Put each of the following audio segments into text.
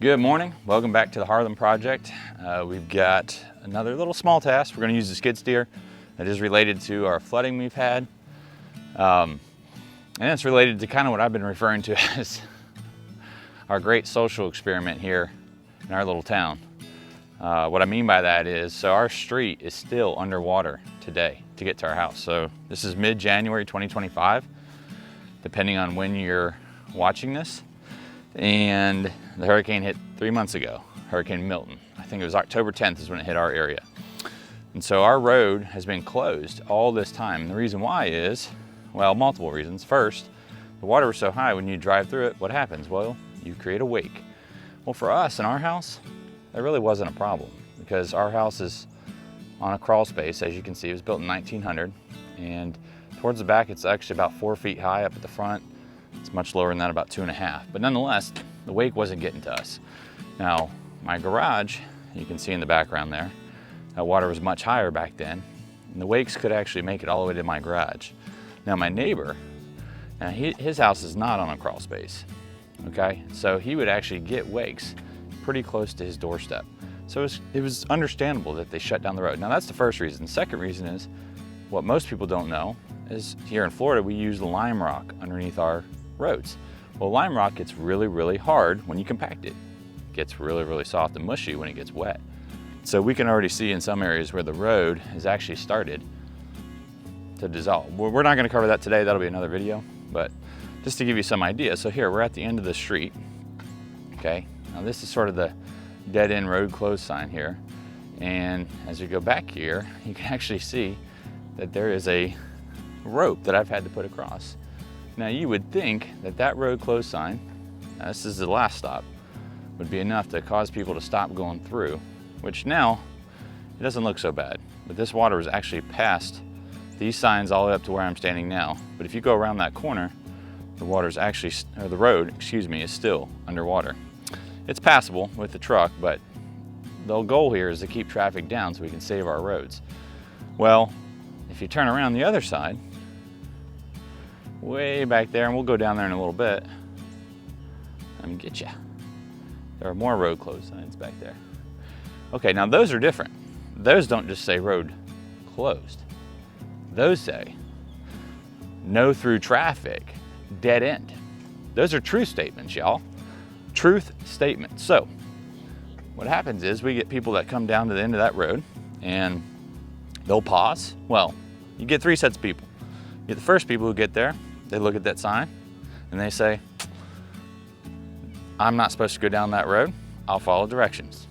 Good morning, welcome back to the Harlan Project. We've got another little small task. We're going to use the skid steer that is related to our flooding we've had. And it's related to kind of what I've been referring to as our great social experiment here in our little town. What I mean by that is, so our street is still underwater today to get to our house. So this is mid-January 2025, depending on when you're watching this. And the hurricane hit 3 months ago, Hurricane Milton. I think it was October 10th is when it hit our area. And so our road has been closed all this time. And the reason why is, well, multiple reasons. First, the water was so high when you drive through it, what happens? Well, you create a wake. Well, for us in our house, that really wasn't a problem because our house is on a crawl space. As you can see, it was built in 1900. And towards the back, it's actually about 4 feet high up at the front. It's much lower than that, about 2.5. But nonetheless, the wake wasn't getting to us. Now, my garage, you can see in the background there, that water was much higher back then, and the wakes could actually make it all the way to my garage. Now, my neighbor, now his house is not on a crawl space, okay? So he would actually get wakes pretty close to his doorstep. So it was understandable that they shut down the road. Now, that's the first reason. The second reason is, what most people don't know is here in Florida, we use lime rock underneath our roads. Well, lime rock gets really, really hard when you compact it. It gets really, really soft and mushy when it gets wet. So we can already see in some areas where the road has actually started to dissolve. We're not gonna cover that today, that'll be another video, but just to give you some idea. So here, we're at the end of the street, okay? Now this is sort of the dead end road closed sign here. And as you go back here, you can actually see that there is a rope that I've had to put across. Now you would think that that road closed sign, this is the last stop, would be enough to cause people to stop going through, which now, it doesn't look so bad. But this water is actually past these signs all the way up to where I'm standing now. But if you go around that corner, the water's actually, or the road, excuse me, is still underwater. It's passable with the truck, but the goal here is to keep traffic down so we can save our roads. Well, if you turn around the other side, way back there, and we'll go down there in a little bit. Let me get you. There are more road closed signs back there. Okay, now those are different. Those don't just say road closed. Those say no through traffic, dead end. Those are truth statements, y'all. Truth statements. So what happens is we get people that come down to the end of that road and they'll pause. Well, you get 3 sets of people. You get the first people who get there, they look at that sign and they say, I'm not supposed to go down that road, I'll follow directions.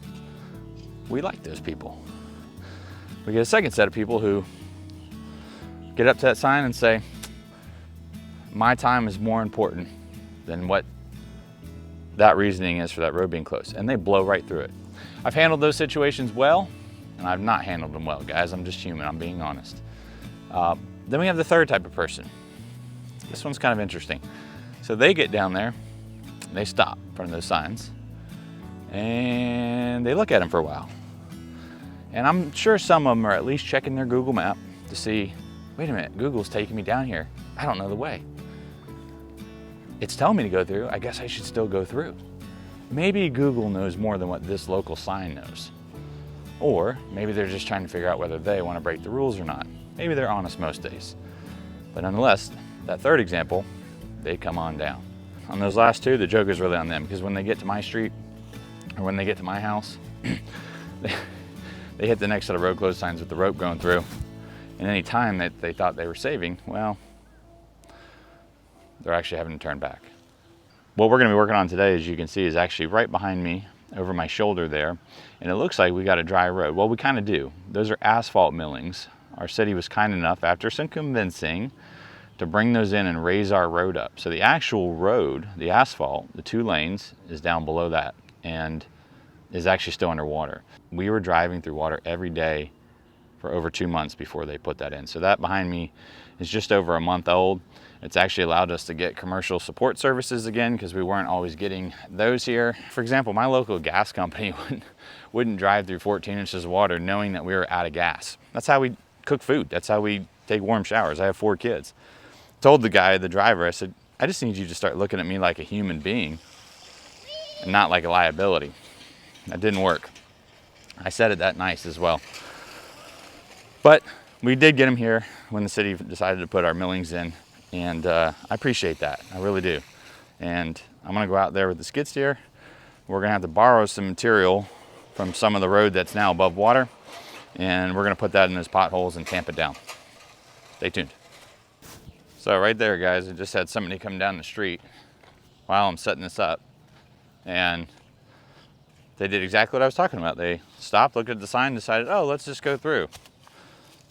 We like those people. We get a second set of people who get up to that sign and say, my time is more important than what that reasoning is for that road being closed, and they blow right through it. I've handled those situations well, and I've not handled them well, guys. I'm just human, I'm being honest. Then we have the third type of person. This one's kind of interesting. So they get down there, they stop in front of those signs, and they look at them for a while. And I'm sure some of them are at least checking their Google map to see, wait a minute, Google's taking me down here. I don't know the way. It's telling me to go through, I guess I should still go through. Maybe Google knows more than what this local sign knows. Or maybe they're just trying to figure out whether they want to break the rules or not. Maybe they're honest most days. But nonetheless, that third example, they come on down. On those last two, the joke is really on them, because when they get to my street, or when they get to my house, they hit the next set of road closed signs with the rope going through. And any time that they thought they were saving, well, they're actually having to turn back. What we're gonna be working on today, as you can see, is actually right behind me, over my shoulder there. And it looks like we got a dry road. Well, we kind of do. Those are asphalt millings. Our city was kind enough, after some convincing, to bring those in and raise our road up. So the actual road, the asphalt, the 2 lanes, is down below that and is actually still underwater. We were driving through water every day for over 2 months before they put that in. So that behind me is just over a month old. It's actually allowed us to get commercial support services again, because we weren't always getting those here. For example, my local gas company wouldn't drive through 14 inches of water knowing that we were out of gas. That's how we cook food. That's how we take warm showers. I have 4 kids. Told the guy, the driver, I said, I just need you to start looking at me like a human being. and not like a liability. That didn't work. I said it that nice as well. But we did get them here when the city decided to put our millings in, and I appreciate that. I really do. And I'm gonna go out there with the skid steer. We're gonna have to borrow some material from some of the road that's now above water, and we're gonna put that in those potholes and tamp it down. Stay tuned. So right there, guys, I just had somebody come down the street while I'm setting this up, and they did exactly what I was talking about. They stopped, looked at the sign, decided, oh, let's just go through.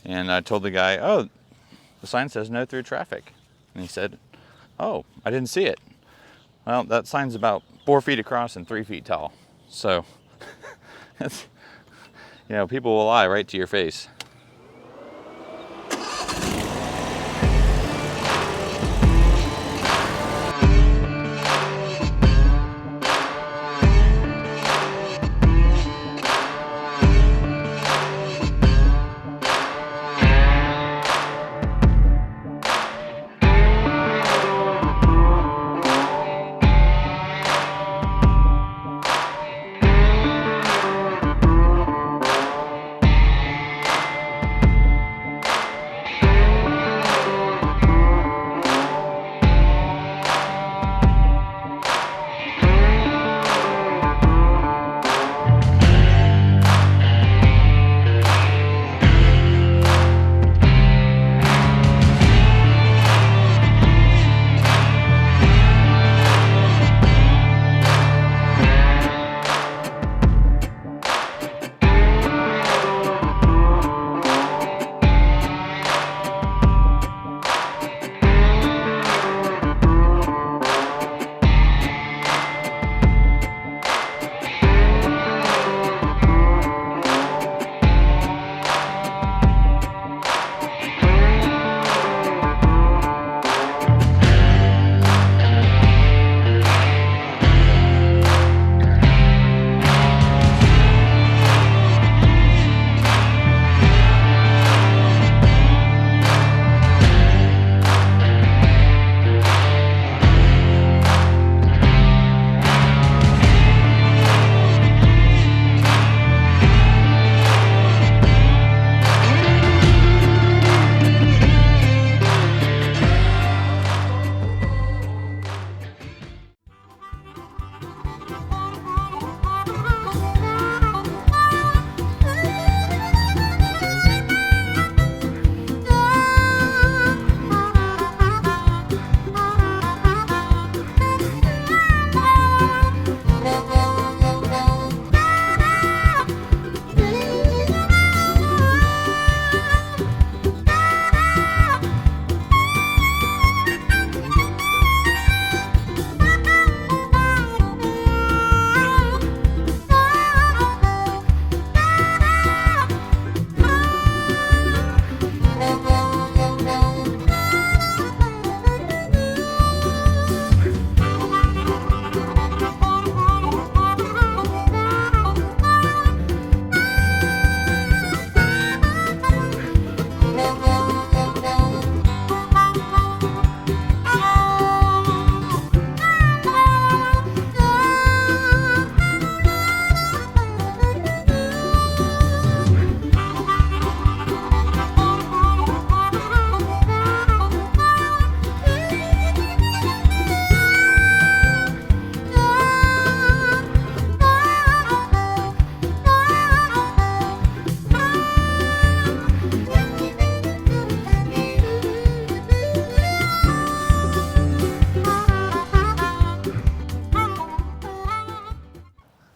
And I told the guy, oh, the sign says no through traffic. And he said, oh, I didn't see it. Well, that sign's about 4 feet across and 3 feet tall. So, that's, you know, people will lie right to your face.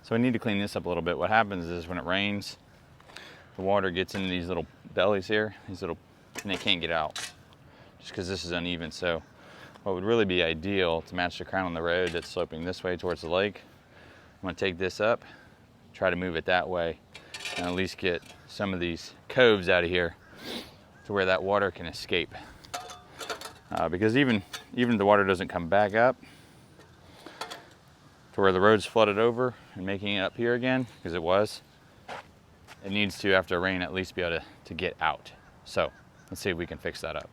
So we need to clean this up a little bit. What happens is when it rains, the water gets into these little bellies here, and they can't get out just because this is uneven. So what would really be ideal to match the crown on the road that's sloping this way towards the lake, I'm gonna take this up, try to move it that way, and at least get some of these coves out of here to where that water can escape. Because even if the water doesn't come back up to where the road's flooded over and making it up here again, because it needs to, after rain, at least be able to get out. So let's see if we can fix that up.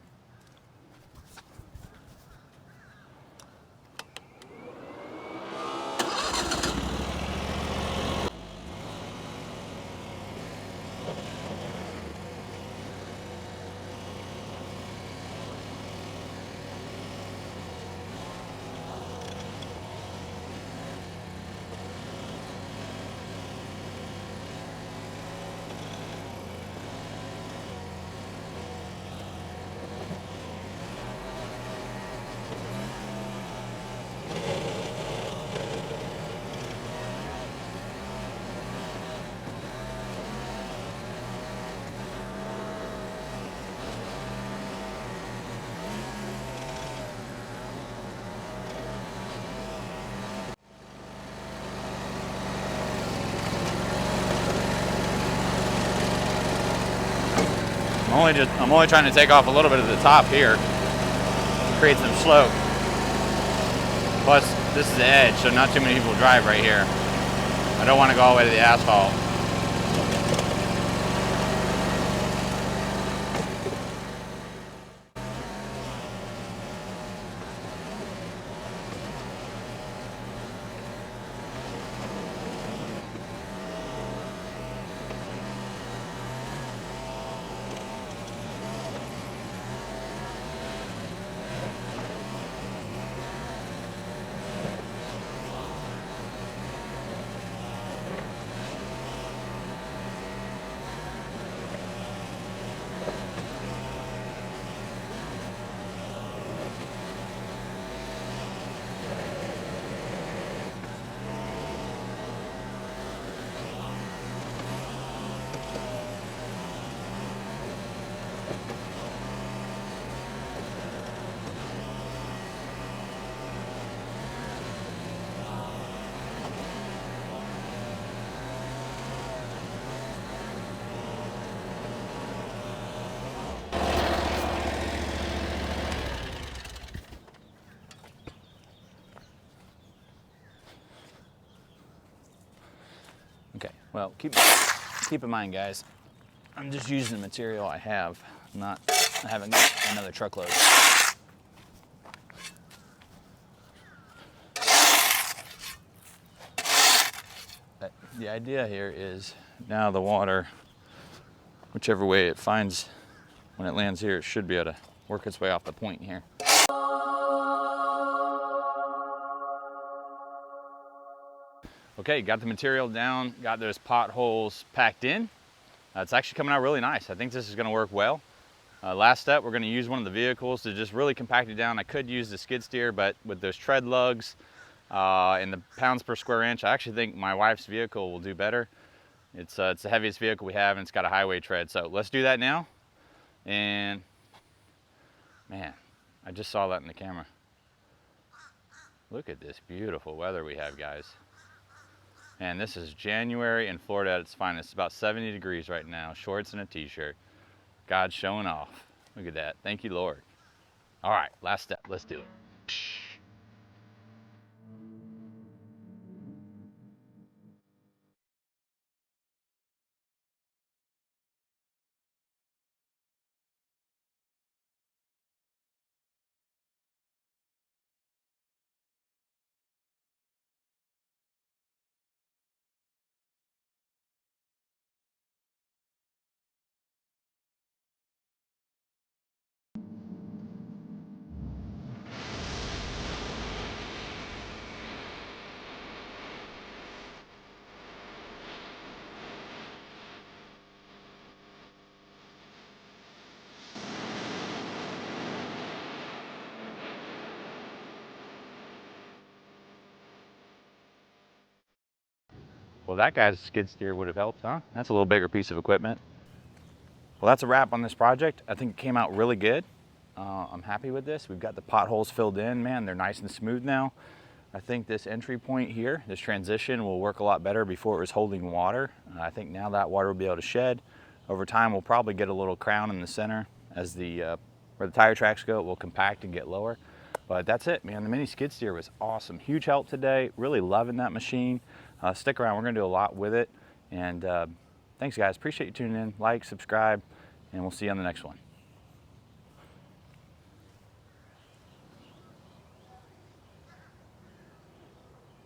I'm only trying to take off a little bit of the top here, create some slope. Plus, this is the edge, so not too many people drive right here. I don't want to go all the way to the asphalt. Okay, well, keep in mind, guys, I'm just using the material I have, I haven't got another truckload. But the idea here is now the water, whichever way it finds when it lands here, it should be able to work its way off the point here. Okay, got the material down, got those potholes packed in. It's actually coming out really nice. I think this is gonna work well. Last step, we're gonna use one of the vehicles to just really compact it down. I could use the skid steer, but with those tread lugs and the pounds per square inch, I actually think my wife's vehicle will do better. It's the heaviest vehicle we have, and it's got a highway tread. So let's do that now. And man, I just saw that in the camera. Look at this beautiful weather we have, guys. And this is January in Florida at its finest. It's about 70 degrees right now, shorts and a t-shirt. God's showing off. Look at that. Thank you, Lord. All right, last step. Let's do it. Well, that guy's skid steer would have helped, huh? That's a little bigger piece of equipment. Well, that's a wrap on this project. I think it came out really good. I'm happy with this. We've got the potholes filled in, man. They're nice and smooth now. I think this entry point here, this transition will work a lot better. Before it was holding water. I think now that water will be able to shed. Over time, we'll probably get a little crown in the center as where the tire tracks go, it will compact and get lower. But that's it, man. The mini skid steer was awesome. Huge help today. Really loving that machine. Stick around. We're going to do a lot with it. And thanks, guys. Appreciate you tuning in. Like, subscribe, and we'll see you on the next one.